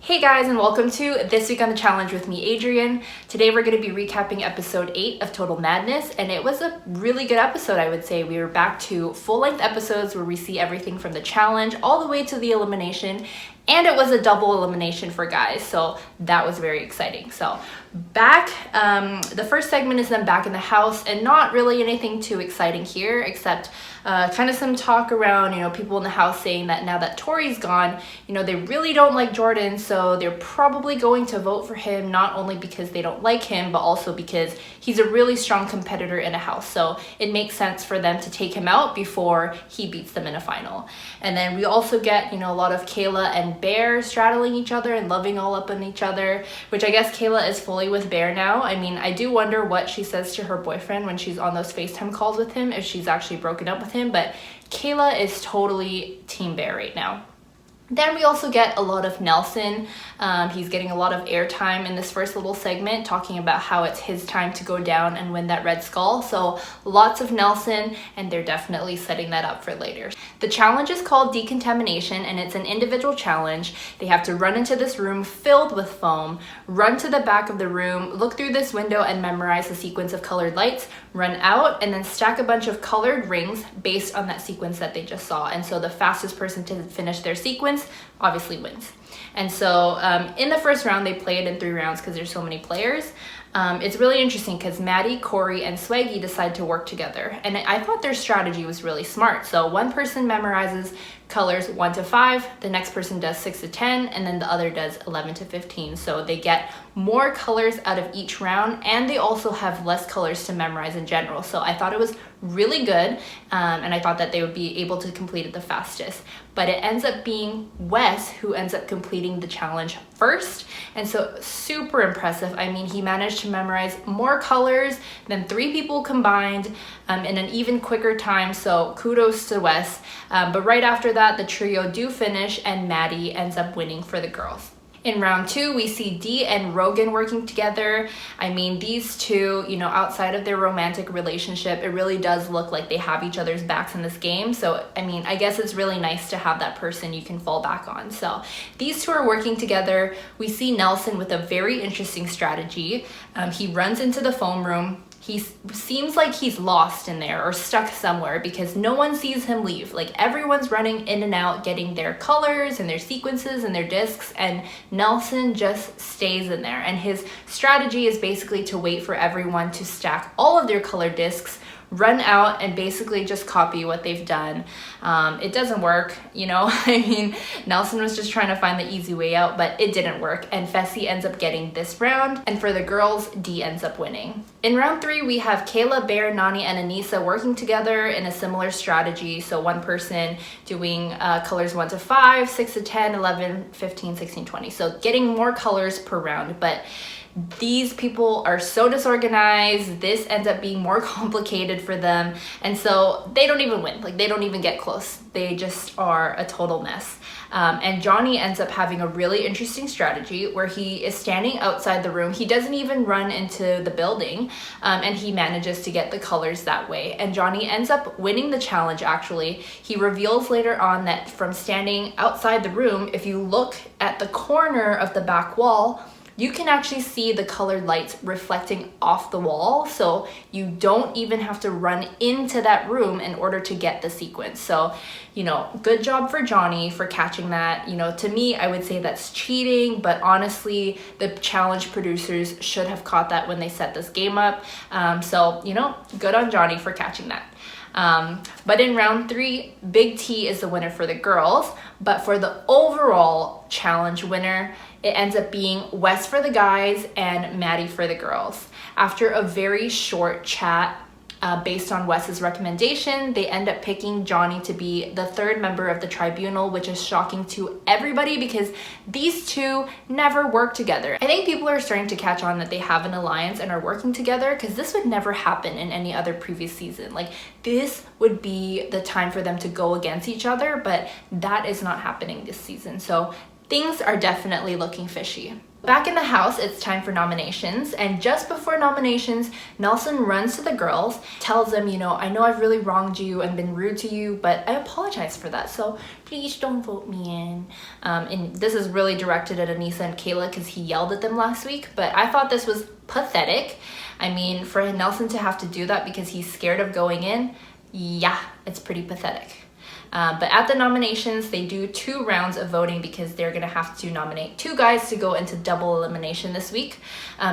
Hey guys, and welcome to This Week on the Challenge with me, Adrian. Today we're going to be recapping episode 8 of Total Madness, and it was a really good episode, I would say. We were back to full-length episodes where we see everything from the challenge all the way to the elimination, and it was a double elimination for guys, so that was very exciting. So back, the first segment is them back in the house, and not really anything too exciting here, except kind of some talk around, people in the house saying that now that Tori's gone, they really don't like Jordan, so they're probably going to vote for him, not only because they don't like him, but also because he's a really strong competitor in a house. So it makes sense for them to take him out before he beats them in a final. And then we also get, a lot of Kayla and Bear straddling each other and loving all up on each other, which I guess Kayla is fully with Bear now. I mean, I do wonder what she says to her boyfriend when she's on those FaceTime calls with him, if she's actually broken up with him, but Kayla is totally Team Bear right now. Then we also get a lot of Nelson. He's getting a lot of airtime in this first little segment, talking about how it's his time to go down and win that red skull. So lots of Nelson, and they're definitely setting that up for later. The challenge is called Decontamination, and it's an individual challenge. They have to run into this room filled with foam, run to the back of the room, look through this window and memorize the sequence of colored lights, run out, and then stack a bunch of colored rings based on that sequence that they just saw. And so the fastest person to finish their sequence obviously wins. And so in the first round, they play it in 3 rounds because there's so many players. It's really interesting because Maddie, Corey, and Swaggy decide to work together. And I thought their strategy was really smart. So one person memorizes colors 1 to 5, the next person does 6 to 10, and then the other does 11 to 15. So they get more colors out of each round, and they also have less colors to memorize in general. So I thought it was really good, and I thought that they would be able to complete it the fastest. But it ends up being Wes who ends up completing the challenge first, and so super impressive. I mean, he managed to memorize more colors than 3 people combined in an even quicker time, so kudos to Wes. But right after that, the trio do finish, and Maddie ends up winning for the girls. In round 2, we see Dee and Rogan working together. I mean, these two, outside of their romantic relationship, it really does look like they have each other's backs in this game. So, I mean, I guess it's really nice to have that person you can fall back on. So these two are working together. We see Nelson with a very interesting strategy. He runs into the foam room. He seems like he's lost in there or stuck somewhere because no one sees him leave. Like, everyone's running in and out, getting their colors and their sequences and their discs, and Nelson just stays in there. And his strategy is basically to wait for everyone to stack all of their color discs, run out, and basically just copy what they've done. It doesn't work, I mean, Nelson was just trying to find the easy way out, but it didn't work, and Fessy ends up getting this round, and for the girls, Dee ends up winning. In round 3, we have Kayla, Bear, Nani, and Anissa working together in a similar strategy. So one person doing colors 1 to 5, 6 to 10, 11, 15, 16, 20. So getting more colors per round, but these people are so disorganized. This ends up being more complicated for them, and so they don't even win. Like, they don't even get close. They just are a total mess. And Johnny ends up having a really interesting strategy where he is standing outside the room. He doesn't even run into the building, and he manages to get the colors that way. And Johnny ends up winning the challenge, actually. He reveals later on that from standing outside the room, if you look at the corner of the back wall, you can actually see the colored lights reflecting off the wall, so you don't even have to run into that room in order to get the sequence. So, good job for Johnny for catching that. To me, I would say that's cheating, but honestly, the challenge producers should have caught that when they set this game up. So, good on Johnny for catching that. But in round 3, Big T is the winner for the girls, but for the overall challenge winner, it ends up being Wes for the guys and Maddie for the girls. After a very short chat, based on Wes's recommendation, they end up picking Johnny to be the 3rd member of the tribunal, which is shocking to everybody because these two never work together. I think people are starting to catch on that they have an alliance and are working together, because this would never happen in any other previous season. Like, this would be the time for them to go against each other, but that is not happening this season. So things are definitely looking fishy. Back in the house, it's time for nominations, and just before nominations, Nelson runs to the girls, tells them, you know, I know I've really wronged you and been rude to you, but I apologize for that, so please don't vote me in. And this is really directed at Anissa and Kayla because he yelled at them last week, but I thought this was pathetic. I mean, for Nelson to have to do that because he's scared of going in, yeah, it's pretty pathetic. But at the nominations, they do 2 rounds of voting because they're gonna have to nominate 2 guys to go into double elimination this week.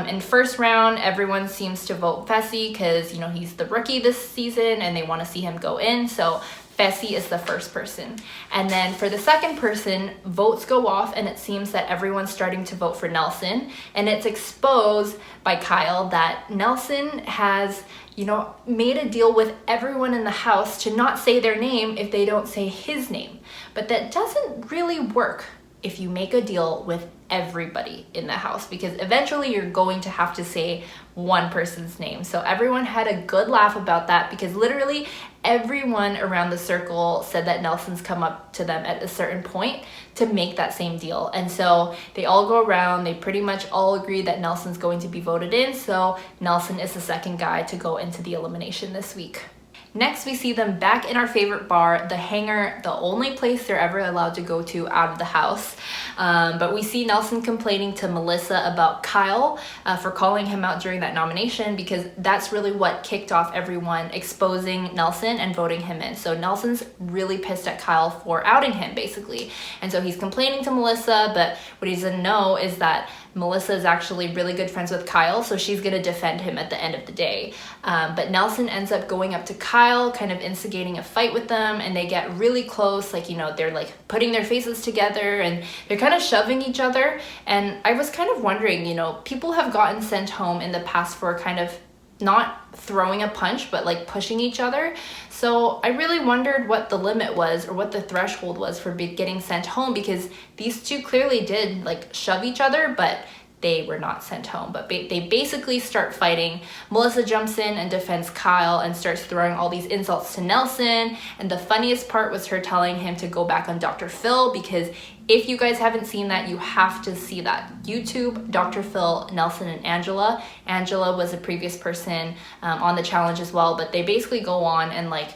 In first round, everyone seems to vote Fessy because, you know, he's the rookie this season and they want to see him go in. So Fessy is the first person. And then for the second person, votes go off and it seems that everyone's starting to vote for Nelson. And it's exposed by Kyle that Nelson has, you know, made a deal with everyone in the house to not say their name if they don't say his name. But that doesn't really work if you make a deal with everybody in the house, because eventually you're going to have to say one person's name. So everyone had a good laugh about that because literally everyone around the circle said that Nelson's come up to them at a certain point to make that same deal. And so they all go around, they pretty much all agree that Nelson's going to be voted in. So Nelson is the second guy to go into the elimination this week. Next, we see them back in our favorite bar, the Hangar, the only place they're ever allowed to go to out of the house. But we see Nelson complaining to Melissa about Kyle for calling him out during that nomination, because that's really what kicked off everyone exposing Nelson and voting him in. So Nelson's really pissed at Kyle for outing him, basically. And so he's complaining to Melissa, but what he doesn't know is that Melissa is actually really good friends with Kyle, so she's gonna defend him at the end of the day. But Nelson ends up going up to Kyle, kind of instigating a fight with them, and they get really close, like, you know, they're like putting their faces together and they're kind of shoving each other. And I was kind of wondering, you know, people have gotten sent home in the past for kind of not throwing a punch, but like pushing each other. So I really wondered what the limit was, or what the threshold was for getting sent home, because these two clearly did like shove each other, but they were not sent home. But they basically start fighting. Melissa jumps in and defends Kyle and starts throwing all these insults to Nelson. And the funniest part was her telling him to go back on Dr. Phil, because if you guys haven't seen that, you have to see that. YouTube, Dr. Phil, Nelson, and Angela. Angela was a previous person on the challenge as well, but they basically go on and like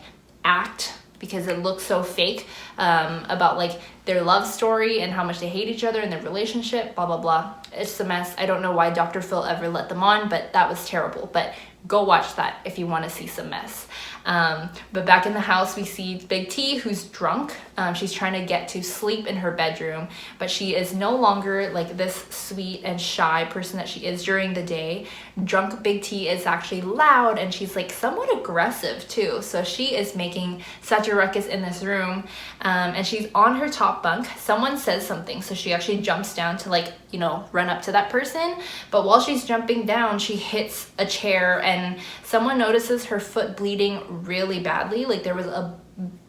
act, because it looks so fake, about like their love story and how much they hate each other and their relationship, blah, blah, blah. It's a mess. I don't know why Dr. Phil ever let them on, but that was terrible. But go watch that if you want to see some mess. But back in the house, we see Big T, who's drunk. She's trying to get to sleep in her bedroom, but she is no longer like this sweet and shy person that she is during the day. Drunk Big T is actually loud, and she's like somewhat aggressive too. So she is making such a ruckus in this room, and she's on her top bunk. Someone says something, so she actually jumps down to like, you know, run up to that person. But while she's jumping down, she hits a chair, and someone notices her foot bleeding really badly. Like there was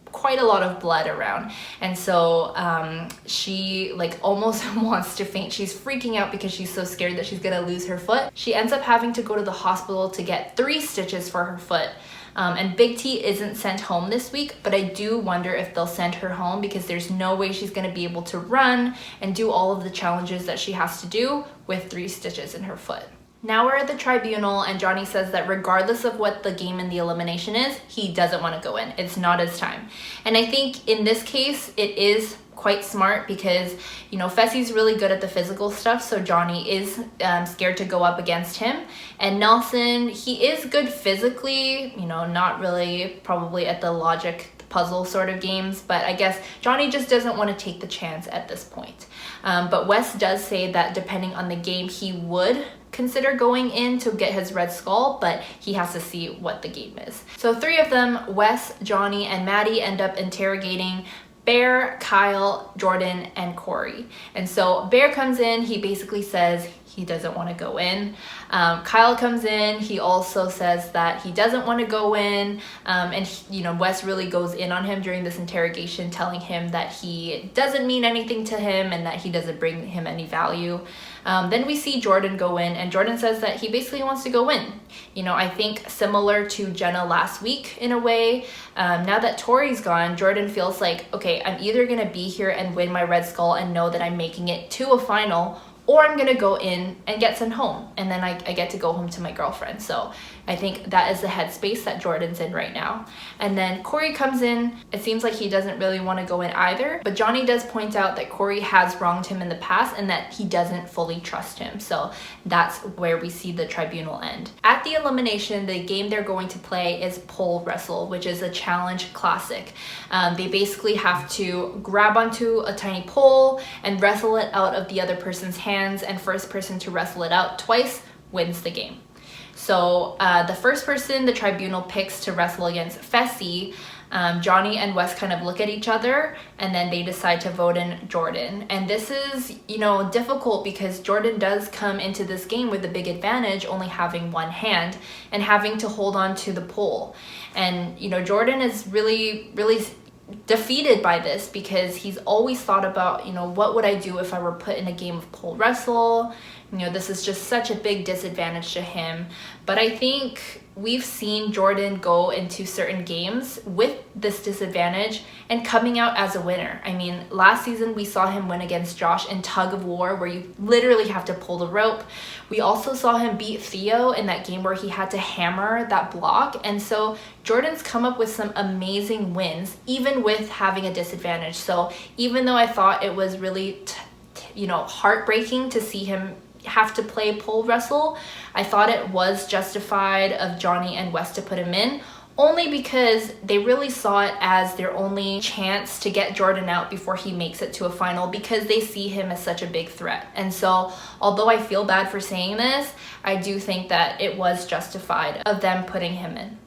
quite a lot of blood around, and so she like almost wants to faint. She's freaking out because she's so scared that she's gonna lose her foot. She ends up having to go to the hospital to get 3 stitches for her foot. And Big T isn't sent home this week, but I do wonder if they'll send her home, because there's no way she's gonna be able to run and do all of the challenges that she has to do with 3 stitches in her foot. Now we're at the tribunal, and Johnny says that regardless of what the game in the elimination is, he doesn't want to go in. It's not his time. And I think in this case, it is quite smart, because, you know, Fessy's really good at the physical stuff, so Johnny is scared to go up against him. And Nelson, he is good physically, you know, not really probably at the logic puzzle sort of games, but I guess Johnny just doesn't want to take the chance at this point. But Wes does say that depending on the game, he would consider going in to get his red skull, but he has to see what the game is. So 3 of them, Wes, Johnny, and Maddie, end up interrogating Bear, Kyle, Jordan, and Corey. And so Bear comes in, he basically says he doesn't want to go in. Kyle comes in. He also says that he doesn't want to go in. Wes really goes in on him during this interrogation, telling him that he doesn't mean anything to him and that he doesn't bring him any value. Then we see Jordan go in, and Jordan says that he basically wants to go in. I think similar to Jenna last week in a way. Now that Tori's gone, Jordan feels like, okay, I'm either going to be here and win my Red Skull and know that I'm making it to a final, or I'm going to go in and get sent home. And then I get to go home to my girlfriend. So I think that is the headspace that Jordan's in right now. And then Corey comes in. It seems like he doesn't really want to go in either. But Johnny does point out that Corey has wronged him in the past and that he doesn't fully trust him. So that's where we see the tribunal end. At the elimination, the game they're going to play is pole wrestle, which is a challenge classic. They basically have to grab onto a tiny pole and wrestle it out of the other person's hands, and first person to wrestle it out twice wins the game. So the first person the tribunal picks to wrestle against Fessy, Johnny and Wes kind of look at each other, and then they decide to vote in Jordan. And this is, difficult because Jordan does come into this game with a big advantage, only having one hand and having to hold on to the pole. And, Jordan is really, really defeated by this because he's always thought about, what would I do if I were put in a game of pole wrestle? This is just such a big disadvantage to him. But I think we've seen Jordan go into certain games with this disadvantage and coming out as a winner. I mean, last season we saw him win against Josh in tug of war, where you literally have to pull the rope. We also saw him beat Theo in that game where he had to hammer that block. And so Jordan's come up with some amazing wins, even with having a disadvantage. So even though I thought it was really, heartbreaking to see him have to play pole wrestle, I thought it was justified of Johnny and Wes to put him in, only because they really saw it as their only chance to get Jordan out before he makes it to a final, because they see him as such a big threat. And so although I feel bad for saying this, I do think that it was justified of them putting him in.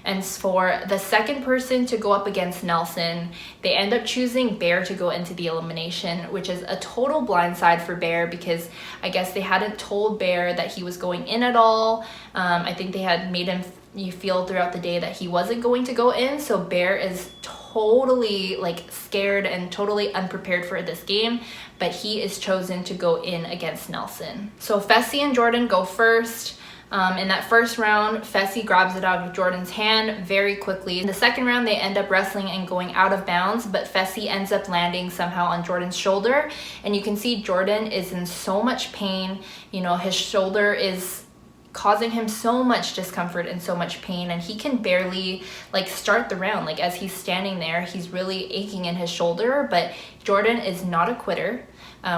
And for the second person to go up against Nelson, they end up choosing Bear to go into the elimination, which is a total blindside for Bear because I guess they hadn't told Bear that he was going in at all. I think they had made him feel throughout the day that he wasn't going to go in. So Bear is totally scared and totally unprepared for this game, but he is chosen to go in against Nelson. So Fessy and Jordan go first. In that first round, Fessy grabs it out of Jordan's hand very quickly. In the second round, they end up wrestling and going out of bounds, but Fessy ends up landing somehow on Jordan's shoulder. And you can see Jordan is in so much pain. His shoulder is causing him so much discomfort and so much pain, and he can barely start the round. As he's standing there, he's really aching in his shoulder. But Jordan is not a quitter,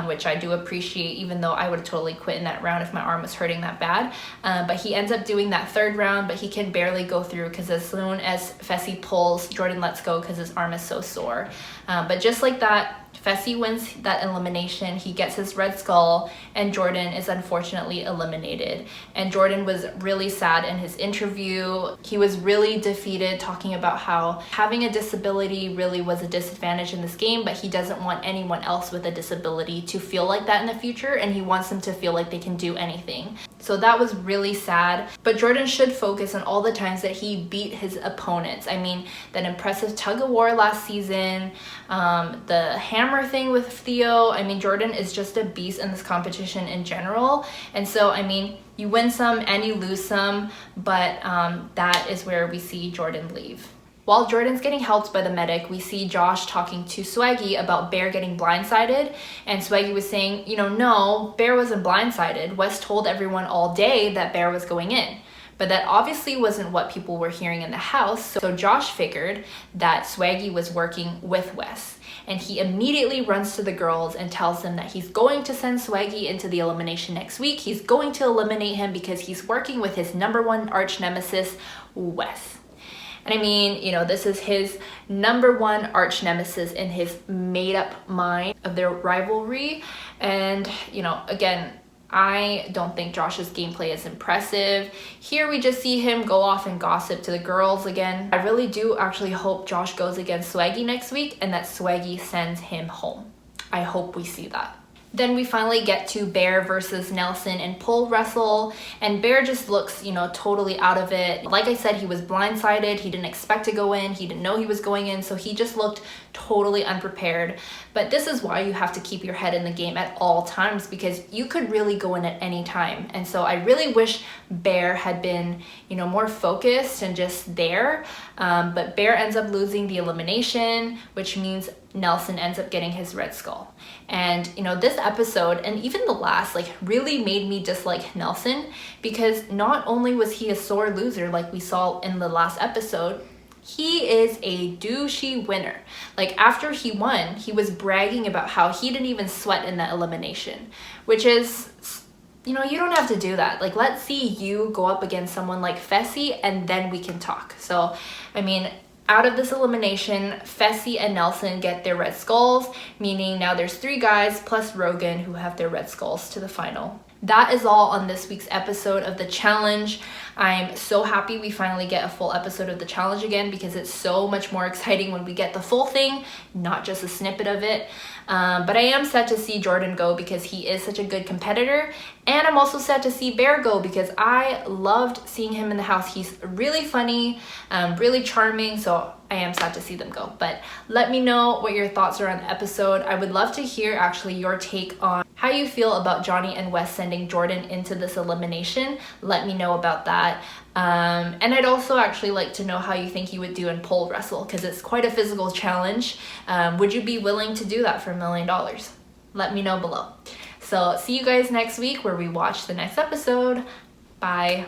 which I do appreciate, even though I would have totally quit in that round if my arm was hurting that bad. But he ends up doing that third round, but he can barely go through because as soon as Fessy pulls, Jordan lets go because his arm is so sore. But just like that, Fessy wins that elimination. He gets his Red Skull, and Jordan is unfortunately eliminated. And Jordan was really sad in his interview. He was really defeated, talking about how having a disability really was a disadvantage in this game, but he doesn't want anyone else with a disability to feel like that in the future, and he wants them to feel like they can do anything. So that was really sad. But Jordan should focus on all the times that he beat his opponents. I mean, that impressive tug of war last season, the hammer thing with Theo. I mean, Jordan is just a beast in this competition in general. And so, I mean, you win some and you lose some, but that is where we see Jordan leave. While Jordan's getting helped by the medic, we see Josh talking to Swaggy about Bear getting blindsided, and Swaggy was saying, no, Bear wasn't blindsided. Wes told everyone all day that Bear was going in. But that obviously wasn't what people were hearing in the house, so Josh figured that Swaggy was working with Wes. And he immediately runs to the girls and tells them that he's going to send Swaggy into the elimination next week. He's going to eliminate him because he's working with his #1 arch nemesis, Wes. And I mean, this is his #1 arch nemesis in his made up mind of their rivalry. And, again, I don't think Josh's gameplay is impressive. Here we just see him go off and gossip to the girls again. I really do actually hope Josh goes against Swaggy next week and that Swaggy sends him home. I hope we see that. Then we finally get to Bear versus Nelson in pole wrestle, and Bear just looks, totally out of it. Like I said, he was blindsided. He didn't expect to go in. He didn't know he was going in, so he just looked totally unprepared. But this is why you have to keep your head in the game at all times, because you could really go in at any time. And so I really wish Bear had been, more focused and just there. But Bear ends up losing the elimination, which means Nelson ends up getting his red skull. And this episode, and even the last, really made me dislike Nelson, because not only was he a sore loser like we saw in the last episode, he is a douchey winner. After he won, he was bragging about how he didn't even sweat in that elimination, which is, you don't have to do that. Let's see you go up against someone like Fessy, and then we can talk. So, out of this elimination, Fessy and Nelson get their red skulls, meaning now there's 3 guys plus Rogan who have their red skulls to the final. That is all on this week's episode of the challenge. I'm so happy we finally get a full episode of the challenge again, because it's so much more exciting when we get the full thing, not just a snippet of it. But I am sad to see Jordan go, because he is such a good competitor. And I'm also sad to see Bear go, because I loved seeing him in the house. He's really funny, really charming, so I am sad to see them go. But let me know what your thoughts are on the episode. I would love to hear actually your take on how you feel about Johnny and Wes sending Jordan into this elimination. Let me know about that. And I'd also actually like to know how you think you would do in pole wrestle, because it's quite a physical challenge. Would you be willing to do that for $1 million? Let me know below. So see you guys next week, where we watch the next episode. Bye.